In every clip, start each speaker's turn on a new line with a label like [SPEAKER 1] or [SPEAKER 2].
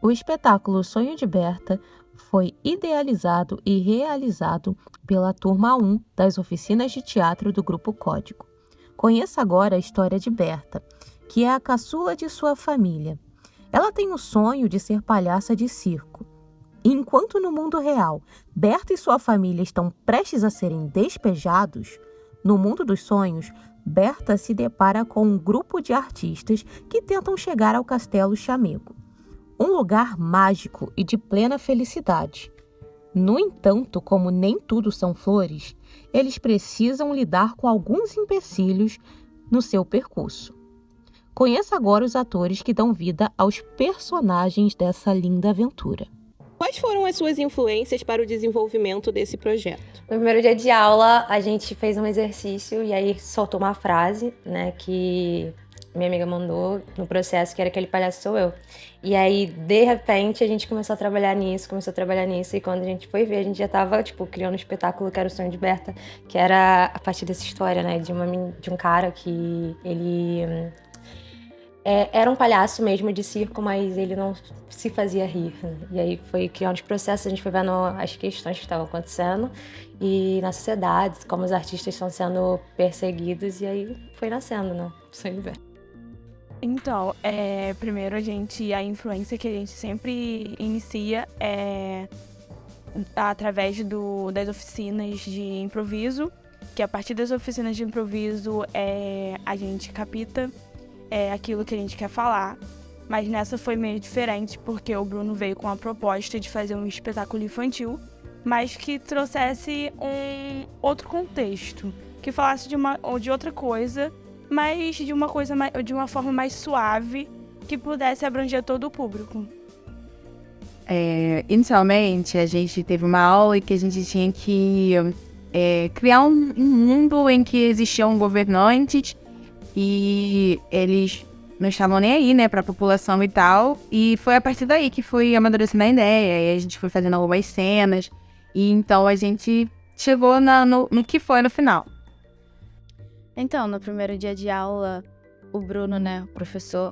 [SPEAKER 1] O espetáculo Sonho de Berta foi idealizado e realizado pela Turma 1 das oficinas de teatro do Grupo Código. Conheça agora a história de Berta, que é a caçula de sua família. Ela tem o sonho de ser palhaça de circo. E enquanto no mundo real, Berta e sua família estão prestes a serem despejados, no mundo dos sonhos, Berta se depara com um grupo de artistas que tentam chegar ao Castelo Chamego, um lugar mágico e de plena felicidade. No entanto, como nem tudo são flores, eles precisam lidar com alguns empecilhos no seu percurso. Conheça agora os atores que dão vida aos personagens dessa linda aventura.
[SPEAKER 2] Quais foram as suas influências para o desenvolvimento desse projeto?
[SPEAKER 3] No primeiro dia de aula, a gente fez um exercício e aí soltou uma frase, né, que minha amiga mandou no processo, que era aquele palhaço sou eu. E aí, de repente, a gente começou a trabalhar nisso, e quando a gente foi ver, a gente já tava, criando um espetáculo que era o Sonho de Berta, que era a partir dessa história, né, de um cara que ele era um palhaço mesmo de circo, mas ele não se fazia rir, né? E aí foi criando os processos, a gente foi vendo as questões que estavam acontecendo e na sociedade, como os artistas estão sendo perseguidos, e aí foi nascendo, né? Sonho de Berta.
[SPEAKER 4] Então, primeiro a influência que a gente sempre inicia é através das oficinas de improviso, que a partir das oficinas de improviso a gente capta aquilo que a gente quer falar, mas nessa foi meio diferente porque o Bruno veio com a proposta de fazer um espetáculo infantil, mas que trouxesse um outro contexto, que falasse de outra coisa, mas de uma forma mais suave, que pudesse abranger todo o público.
[SPEAKER 5] Inicialmente, a gente teve uma aula em que a gente tinha que criar um mundo em que existiam governantes e eles não estavam nem aí, né, pra população e tal. E foi a partir daí que foi amadurecendo a ideia, e a gente foi fazendo algumas cenas. E então a gente chegou no que foi no final.
[SPEAKER 6] Então, no primeiro dia de aula, o Bruno, né, o professor,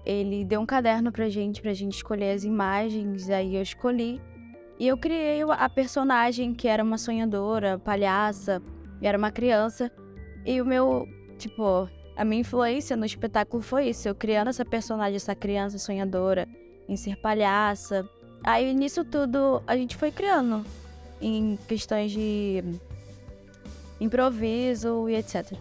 [SPEAKER 6] ele deu um caderno pra gente escolher as imagens, aí eu escolhi. E eu criei a personagem, que era uma sonhadora, palhaça, e era uma criança. E a minha influência no espetáculo foi isso, eu criando essa personagem, essa criança sonhadora, em ser palhaça. Aí nisso tudo a gente foi criando, em questões de improviso e etc.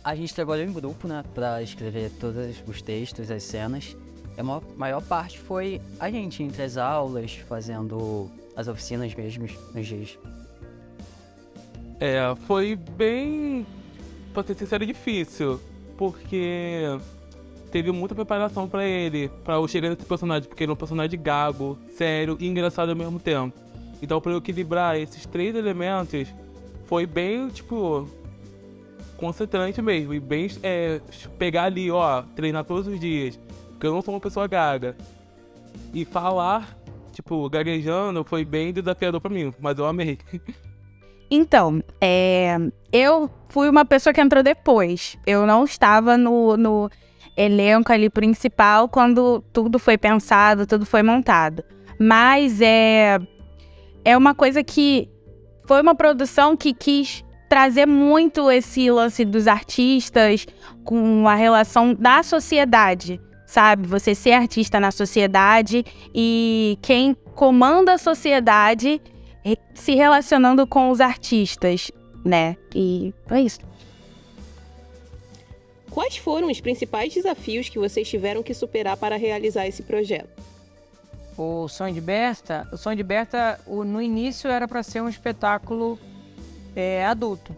[SPEAKER 7] A gente trabalhou em grupo, né, pra escrever todos os textos, as cenas. A maior parte foi a gente entre as aulas, fazendo as oficinas mesmo nos dias.
[SPEAKER 8] Foi bem, pra ser sincero, difícil, porque teve muita preparação pra eu chegar nesse personagem, porque ele é um personagem gago, sério e engraçado ao mesmo tempo. Então, pra eu equilibrar esses três elementos, foi bem, concentrante mesmo, e bem pegar ali, treinar todos os dias, porque eu não sou uma pessoa gaga. E falar, gaguejando, foi bem desafiador pra mim, mas eu amei.
[SPEAKER 5] Então, eu fui uma pessoa que entrou depois. Eu não estava no elenco ali principal quando tudo foi pensado, tudo foi montado. Mas é uma coisa que foi uma produção que quis trazer muito esse lance dos artistas com a relação da sociedade, sabe? Você ser artista na sociedade e quem comanda a sociedade se relacionando com os artistas, né? E é isso.
[SPEAKER 2] Quais foram os principais desafios que vocês tiveram que superar para realizar esse projeto?
[SPEAKER 9] O Sonho de Berta, no início era para ser um espetáculo adulto.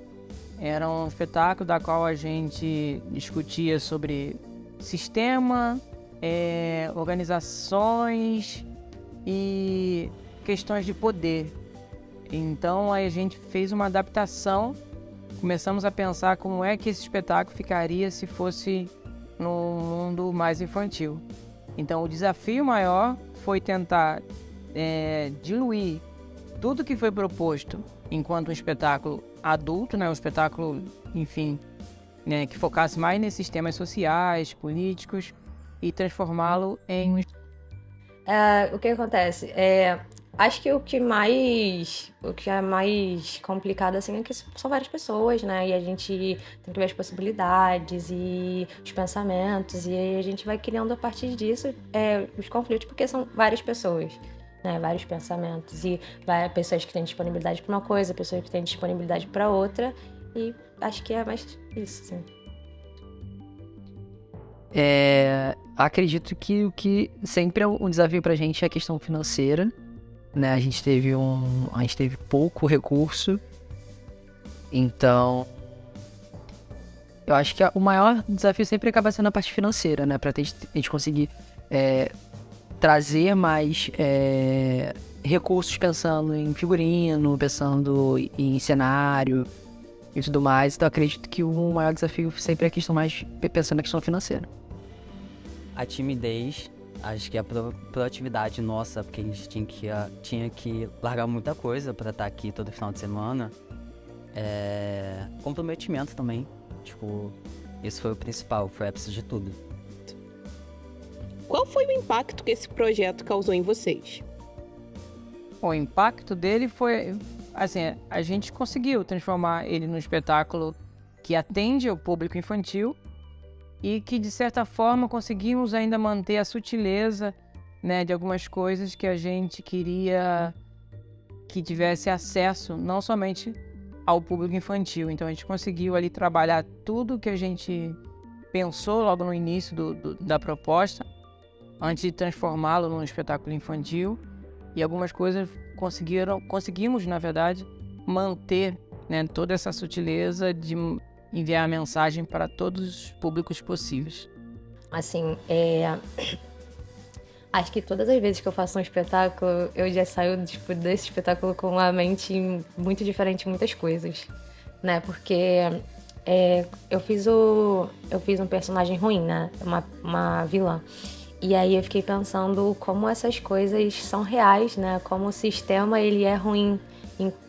[SPEAKER 9] Era um espetáculo da qual a gente discutia sobre sistema, organizações e questões de poder. Então aí a gente fez uma adaptação, começamos a pensar como é que esse espetáculo ficaria se fosse num mundo mais infantil. Então o desafio maior foi tentar diluir tudo que foi proposto enquanto um espetáculo adulto, né, um espetáculo, enfim, né, que focasse mais nesses temas sociais, políticos e transformá-lo em um...
[SPEAKER 3] O que acontece? Acho que o que é mais complicado, assim, é que são várias pessoas, né? E a gente tem que ver as possibilidades e os pensamentos, e aí a gente vai criando a partir disso os conflitos, porque são várias pessoas, né? Vários pensamentos, e pessoas que têm disponibilidade para uma coisa, pessoas que têm disponibilidade para outra, e acho que é mais isso, sim.
[SPEAKER 7] Acredito que o que sempre é um desafio pra gente é a questão financeira, né? A gente teve pouco recurso, então eu acho que o maior desafio sempre acaba sendo a parte financeira, né? Pra a gente conseguir trazer mais recursos pensando em figurino, pensando em cenário e tudo mais. Então acredito que o maior desafio sempre é a questão mais pensando na questão financeira. A timidez, acho que a proatividade nossa, porque a gente tinha que largar muita coisa pra estar aqui todo final de semana. Comprometimento também, tipo, esse foi o principal, foi o ápice de tudo.
[SPEAKER 2] Qual foi o impacto que esse projeto causou em vocês?
[SPEAKER 9] O impacto dele foi, assim, a gente conseguiu transformar ele num espetáculo que atende ao público infantil e que, de certa forma, conseguimos ainda manter a sutileza, né, de algumas coisas que a gente queria que tivesse acesso não somente ao público infantil. Então a gente conseguiu ali trabalhar tudo que a gente pensou logo no início da proposta, antes de transformá-lo num espetáculo infantil, e algumas coisas conseguimos, na verdade, manter, né, toda essa sutileza de enviar a mensagem para todos os públicos possíveis.
[SPEAKER 3] Assim, acho que todas as vezes que eu faço um espetáculo, eu já saio desse espetáculo com a mente muito diferente em muitas coisas, né? Porque eu fiz um personagem ruim, né? Uma vilã. E aí eu fiquei pensando como essas coisas são reais, né? Como o sistema ele é ruim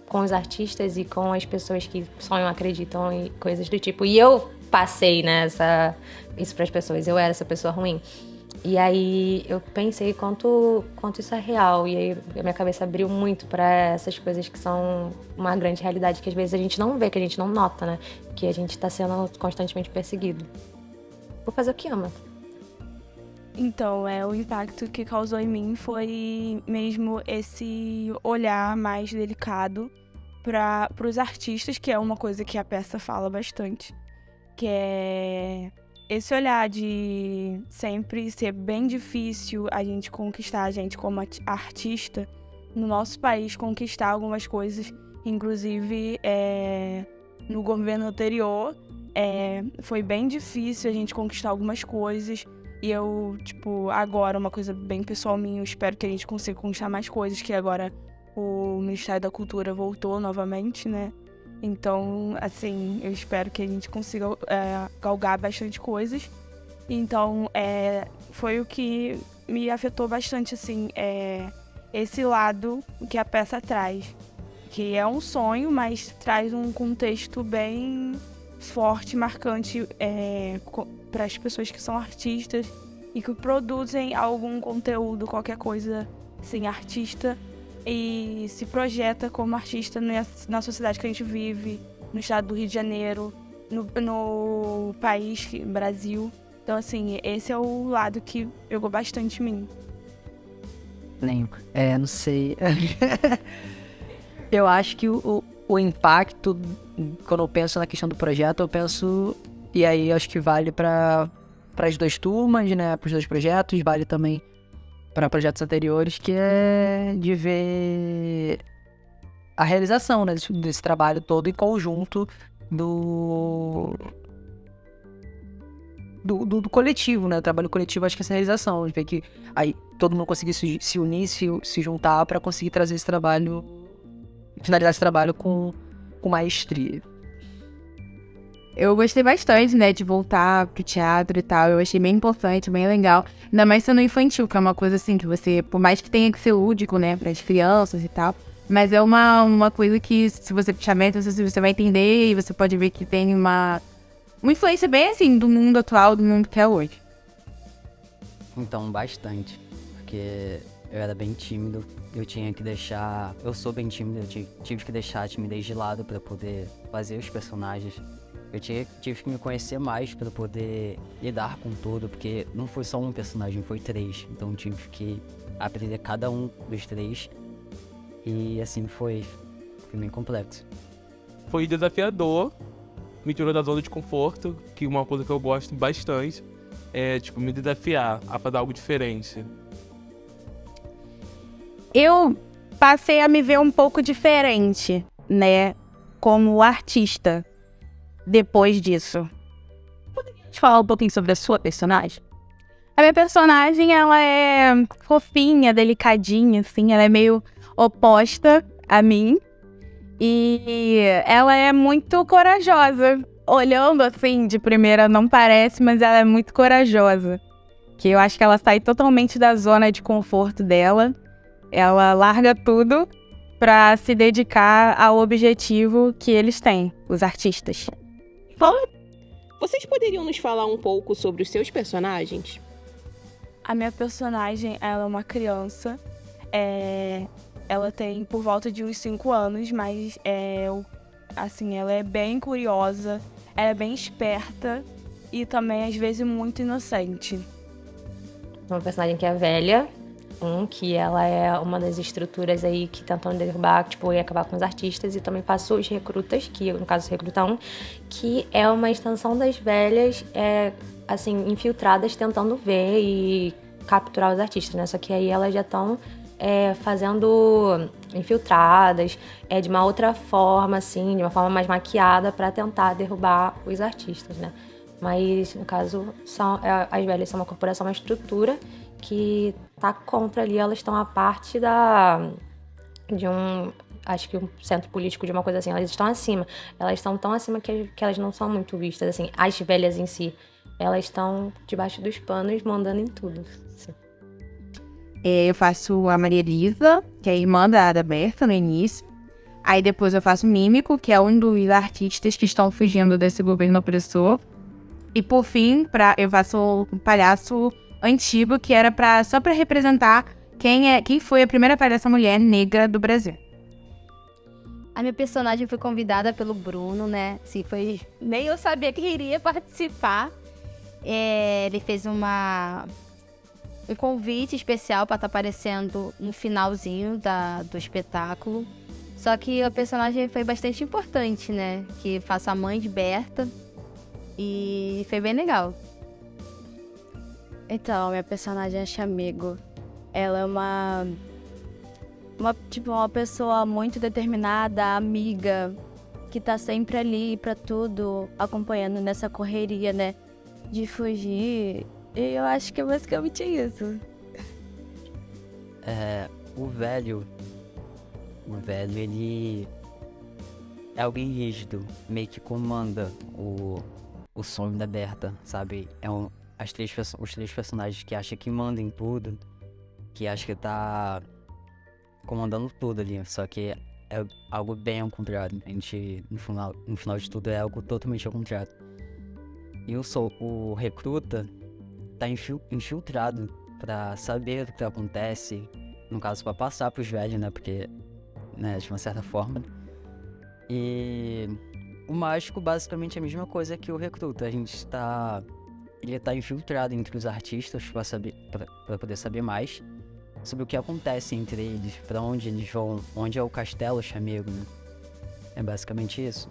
[SPEAKER 3] com os artistas e com as pessoas que sonham, acreditam e coisas do tipo. E eu passei, né, isso para as pessoas. Eu era essa pessoa ruim. E aí eu pensei quanto isso é real. E aí a minha cabeça abriu muito para essas coisas que são uma grande realidade, que às vezes a gente não vê, que a gente não nota, né? Que a gente está sendo constantemente perseguido. Vou fazer o que ama.
[SPEAKER 4] Então, o impacto que causou em mim foi mesmo esse olhar mais delicado para os artistas, que é uma coisa que a peça fala bastante, que é esse olhar de sempre ser bem difícil a gente conquistar, a gente como artista, no nosso país, conquistar algumas coisas, inclusive no governo anterior, foi bem difícil a gente conquistar algumas coisas. E eu, agora, uma coisa bem pessoal minha, eu espero que a gente consiga conquistar mais coisas, que agora o Ministério da Cultura voltou novamente, né? Então, assim, eu espero que a gente consiga galgar bastante coisas. Então, foi o que me afetou bastante, assim, esse lado que a peça traz. Que é um sonho, mas traz um contexto bem forte, marcante para as pessoas que são artistas e que produzem algum conteúdo, qualquer coisa, assim, artista, e se projeta como artista na sociedade que a gente vive, no estado do Rio de Janeiro, no país, Brasil. Então, assim, esse é o lado que pegou bastante em mim.
[SPEAKER 7] Não sei. Eu acho que o impacto, quando eu penso na questão do projeto, eu penso, e aí acho que vale para as duas turmas, né, para os dois projetos, vale também para projetos anteriores, que é de ver a realização, né, desse trabalho todo em conjunto do coletivo, né, o trabalho coletivo, acho que essa realização, de ver que aí todo mundo conseguir se unir, se juntar para conseguir trazer esse trabalho, finalizar esse trabalho com maestria.
[SPEAKER 5] Eu gostei bastante, né, de voltar pro teatro e tal. Eu achei bem importante, bem legal. Ainda mais sendo infantil, que é uma coisa assim que você, por mais que tenha que ser lúdico, né, pras crianças e tal, mas é uma coisa que, se você prestar atenção, você vai entender e você pode ver que tem uma influência bem assim do mundo atual, do mundo que é hoje.
[SPEAKER 7] Então, bastante. Porque eu era bem tímido, eu tinha que deixar... Eu sou bem tímido, tive que deixar a timidez de lado pra poder fazer os personagens. Eu tive que me conhecer mais pra poder lidar com tudo, porque não foi só um personagem, foi 3. Então tive que aprender cada um dos 3. E assim foi bem complexo.
[SPEAKER 8] Foi desafiador, me tirou da zona de conforto, que uma coisa que eu gosto bastante é, tipo, me desafiar a fazer algo diferente.
[SPEAKER 5] Eu passei a me ver um pouco diferente, né, como artista, depois disso. Poderia te falar um pouquinho sobre a sua personagem? A minha personagem, ela é fofinha, delicadinha, assim, ela é meio oposta a mim. E ela é muito corajosa. Olhando assim, de primeira não parece, mas ela é muito corajosa. Que eu acho que ela sai totalmente da zona de conforto dela. Ela larga tudo pra se dedicar ao objetivo que eles têm, os artistas.
[SPEAKER 2] Vocês poderiam nos falar um pouco sobre os seus personagens?
[SPEAKER 4] A minha personagem, ela é uma criança. Ela tem por volta de uns 5 anos, mas assim, ela é bem curiosa, ela é bem esperta e também, às vezes, muito inocente.
[SPEAKER 3] Uma personagem que é velha, que ela é uma das estruturas aí que tentam derrubar, tipo, e acabar com os artistas, e também faço os recrutas, que no caso o Recruta 1, que é uma extensão das velhas, assim, infiltradas, tentando ver e capturar os artistas, né? Só que aí elas já estão fazendo infiltradas, de uma outra forma, assim, de uma forma mais maquiada para tentar derrubar os artistas, né? Mas, no caso, as velhas são uma corporação, uma estrutura que tá contra ali, elas estão a parte de acho que um centro político, de uma coisa assim, elas estão acima. Elas estão tão acima que elas não são muito vistas, assim, as velhas em si. Elas estão debaixo dos panos, mandando em tudo, assim.
[SPEAKER 5] Eu faço a Maria Elisa, que é a irmã da Berta no início. Aí depois eu faço o Mímico, que é um dos artistas que estão fugindo desse governo opressor. E por fim, eu faço o palhaço antigo, que era só pra representar quem foi a primeira palhaça mulher negra do Brasil.
[SPEAKER 6] A minha personagem foi convidada pelo Bruno, né? Assim, nem eu sabia que iria participar. Ele fez um convite especial para estar aparecendo no finalzinho do espetáculo. Só que a personagem foi bastante importante, né? Que faço a mãe de Berta. E foi bem legal. Então, minha personagem é Chamego. Ela é uma pessoa muito determinada, amiga, que tá sempre ali pra tudo, acompanhando nessa correria, né? De fugir. E eu acho que é basicamente isso.
[SPEAKER 7] O velho, ele é alguém rígido, meio que comanda o sonho da Berta, sabe? Os 3 personagens que acham que mandam em tudo, que acham que tá comandando tudo ali, só que é algo bem ao contrário. A gente, no final de tudo, é algo totalmente ao contrário. E o recruta tá infiltrado pra saber o que acontece, no caso, pra passar pros velhos, né? Porque, né, de uma certa forma. E o mágico, basicamente, é a mesma coisa que o recruta. Ele tá infiltrado entre os artistas pra poder saber mais sobre o que acontece entre eles, pra onde eles vão, onde é o castelo Chamego, né? É basicamente isso.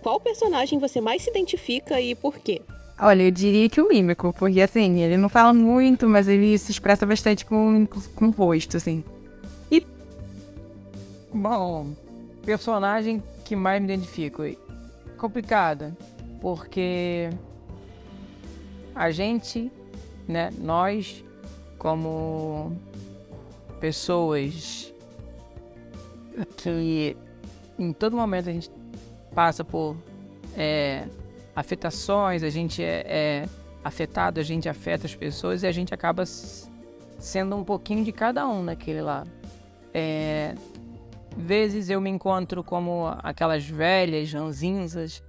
[SPEAKER 2] Qual personagem você mais se identifica e por quê?
[SPEAKER 5] Olha, eu diria que o Mímico, porque assim, ele não fala muito, mas ele se expressa bastante com o rosto, assim.
[SPEAKER 9] Bom, personagem que mais me identifico. Complicado, porque a gente, né, nós, como pessoas que em todo momento a gente passa por afetações, a gente é afetado, a gente afeta as pessoas e a gente acaba sendo um pouquinho de cada um naquele lá. Vezes eu me encontro como aquelas velhas ranzinzas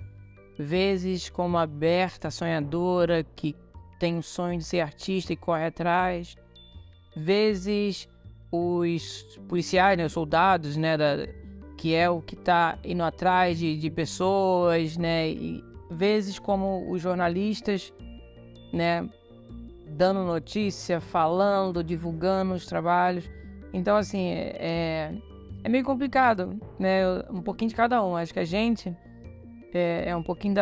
[SPEAKER 9] vezes como a Berta, sonhadora, que tem o sonho de ser artista e corre atrás, vezes os policiais, né, os soldados, né, que é o que está indo atrás de pessoas, né, e vezes como os jornalistas, né, dando notícia, falando, divulgando os trabalhos. Então, assim, é meio complicado, né, um pouquinho de cada um. Acho que a gente é um pouquinho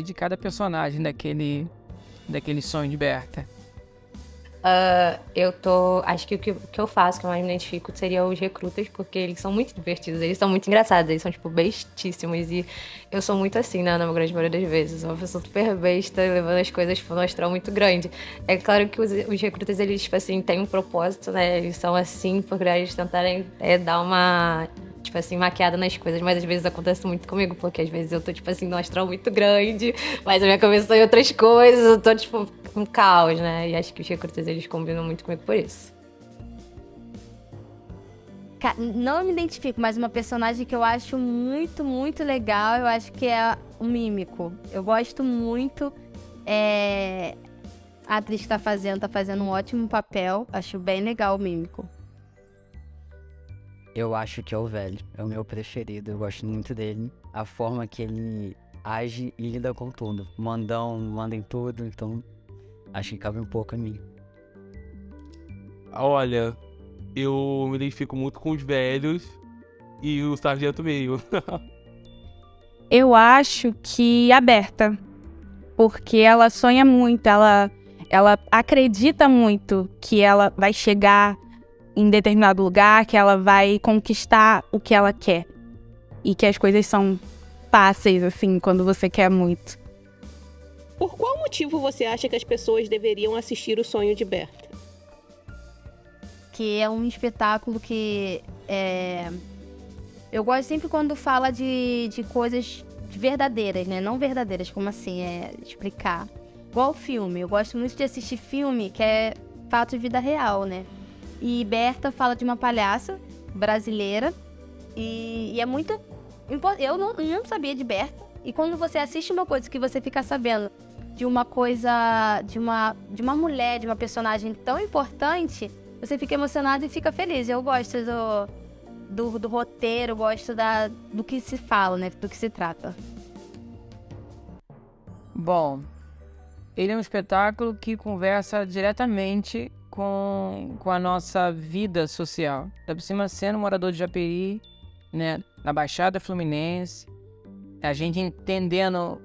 [SPEAKER 9] de cada personagem daquele sonho de Berta.
[SPEAKER 3] Acho que o que eu faço, que eu mais me identifico, seria os recrutas, porque eles são muito divertidos, eles são muito engraçados, eles são, tipo, bestíssimos, e eu sou muito assim, né, na grande maioria das vezes, uma pessoa super besta, levando as coisas para um astral muito grande. É claro que os recrutas, eles, tipo assim, têm um propósito, né, eles são assim, por eles tentarem dar uma, tipo assim, maquiada nas coisas, mas às vezes acontece muito comigo, porque às vezes eu tô, tipo assim, num astral muito grande, mas a minha cabeça tá em outras coisas, eu tô, tipo, um caos, né? E acho que os recrutas, eles combinam muito comigo por isso.
[SPEAKER 6] Não me identifico, mas uma personagem que eu acho muito, muito legal, eu acho que é o Mímico. Eu gosto muito. A atriz que tá fazendo um ótimo papel. Acho bem legal o Mímico.
[SPEAKER 7] Eu acho que é o velho, é o meu preferido, eu gosto muito dele. A forma que ele age e lida com tudo. Manda em tudo, então acho que cabe um pouco a mim.
[SPEAKER 8] Olha, eu me identifico muito com os velhos e o sargento meio.
[SPEAKER 5] Eu acho que a Berta, porque ela sonha muito, ela acredita muito que ela vai chegar em determinado lugar, que ela vai conquistar o que ela quer. E que as coisas são fáceis, assim, quando você quer muito.
[SPEAKER 2] Por qual motivo você acha que as pessoas deveriam assistir O Sonho de Berta?
[SPEAKER 6] Que é um espetáculo que eu gosto sempre quando fala de coisas verdadeiras, né? Não verdadeiras, como assim? Explicar. Igual filme. Eu gosto muito de assistir filme que é fato de vida real, né? E Berta fala de uma palhaça brasileira e é muito importante. Eu não sabia de Berta. E quando você assiste uma coisa que você fica sabendo de uma coisa, de uma mulher, de uma personagem tão importante, você fica emocionado e fica feliz. Eu gosto do roteiro, gosto do que se fala, né? Do que se trata.
[SPEAKER 9] Bom, ele é um espetáculo que conversa diretamente com a nossa vida social. Da por cima, sendo morador de Japeri, né, na Baixada Fluminense, a gente entendendo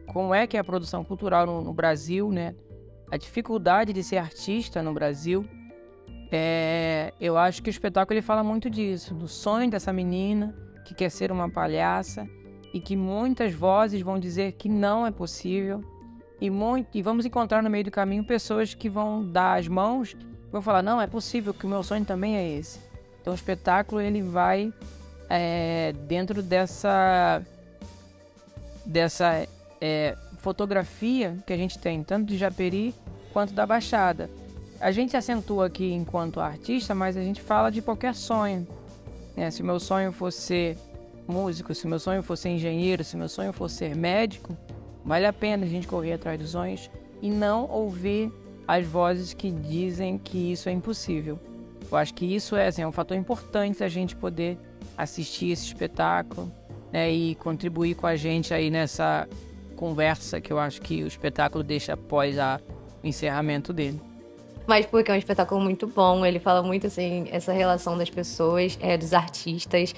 [SPEAKER 9] como é que é a produção cultural no Brasil, né, a dificuldade de ser artista no Brasil. Eu acho que o espetáculo ele fala muito disso, do sonho dessa menina que quer ser uma palhaça e que muitas vozes vão dizer que não é possível. E vamos encontrar no meio do caminho pessoas que vão dar as mãos e vão falar, não, é possível, que o meu sonho também é esse. Então o espetáculo ele vai dentro dessa fotografia que a gente tem, tanto de Japeri quanto da Baixada. A gente acentua aqui enquanto artista, mas a gente fala de qualquer sonho. Se o meu sonho fosse ser músico, se o meu sonho fosse ser engenheiro, se o meu sonho fosse ser médico, vale a pena a gente correr atrás dos sonhos e não ouvir as vozes que dizem que isso é impossível. Eu acho que isso é um fator importante da gente poder assistir esse espetáculo, né, e contribuir com a gente aí nessa conversa que eu acho que o espetáculo deixa após o encerramento dele.
[SPEAKER 3] Mas porque é um espetáculo muito bom, ele fala muito, assim, essa relação das pessoas, dos artistas,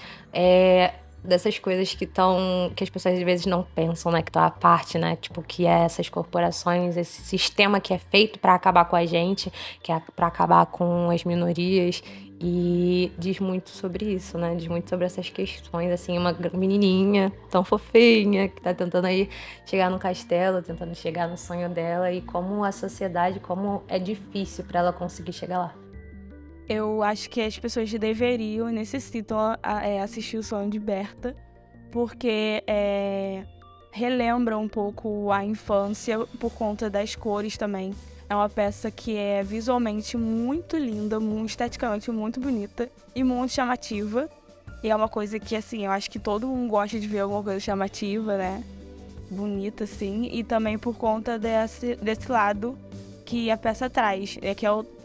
[SPEAKER 3] dessas coisas que as pessoas às vezes não pensam, né, que estão à parte, né, tipo, que é essas corporações, esse sistema que é feito para acabar com a gente, que é para acabar com as minorias, e diz muito sobre isso, né, diz muito sobre essas questões, assim, uma menininha tão fofinha, que tá tentando aí chegar no castelo, tentando chegar no sonho dela, e como a sociedade, como é difícil para ela conseguir chegar lá.
[SPEAKER 4] Eu acho que as pessoas deveriam e necessitam assistir O Sonho de Berta, porque relembra um pouco a infância por conta das cores também. É uma peça que é visualmente muito linda, esteticamente muito bonita e muito chamativa. E é uma coisa que, assim, eu acho que todo mundo gosta de ver alguma coisa chamativa, né? bonita, assim, e também por conta desse lado que a peça traz.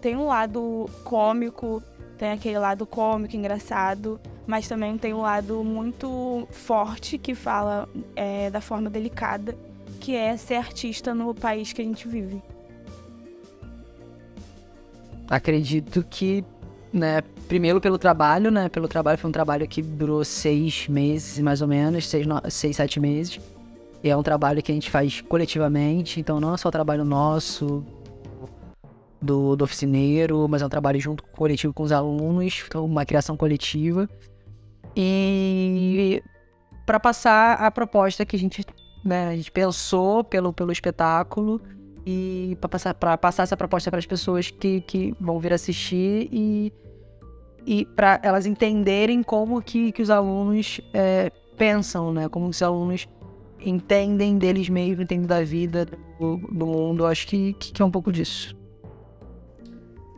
[SPEAKER 4] Tem um lado cômico, tem aquele lado cômico, engraçado, mas também tem um lado muito forte que fala da forma delicada, que é ser artista no país que a gente vive.
[SPEAKER 10] Acredito que, né, primeiro pelo trabalho, foi um trabalho que durou 6 meses, mais ou menos, 6, 7 meses. E é um trabalho que a gente faz coletivamente, então não é só o trabalho nosso, do oficineiro, mas é um trabalho junto coletivo com os alunos, então uma criação coletiva. E para passar a proposta que a gente pensou pelo espetáculo, e para passar essa proposta para as pessoas que vão vir assistir e para elas entenderem como que os alunos pensam, né? Como os alunos entendem deles mesmos, entendem da vida, do mundo. Eu acho que é um pouco disso.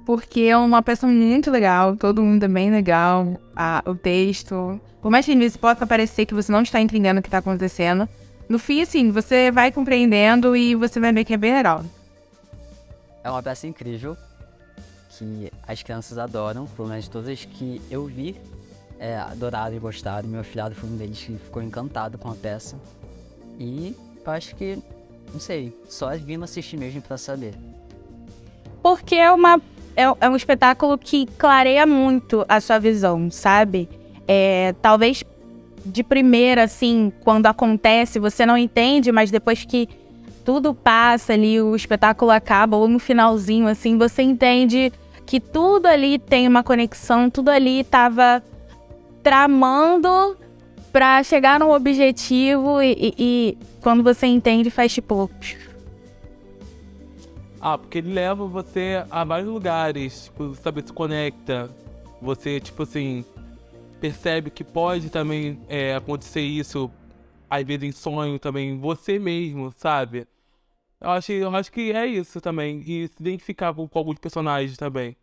[SPEAKER 5] Porque é uma peça muito legal, todo mundo é bem legal, o texto. Por mais que às vezes possa parecer que você não está entendendo o que está acontecendo, no fim, assim, você vai compreendendo e você vai ver que é bem legal.
[SPEAKER 7] É uma peça incrível, que as crianças adoram, pelo menos todas que eu vi adoraram e gostaram. Meu afilhado foi um deles que ficou encantado com a peça. E eu acho que, não sei, só vindo assistir mesmo pra saber.
[SPEAKER 5] Porque é um espetáculo que clareia muito a sua visão, sabe? Talvez de primeira, assim, quando acontece, você não entende, mas depois que tudo passa ali, o espetáculo acaba, ou no finalzinho, assim, você entende que tudo ali tem uma conexão, tudo ali tava tramando pra chegar num objetivo e quando você entende, faz tipo...
[SPEAKER 8] Porque ele leva você a vários lugares, tipo, sabe, se conecta. Você, tipo assim, percebe que pode também acontecer isso, às vezes em sonho também, você mesmo, sabe? Eu acho que é isso também, e se identificar com alguns personagens também.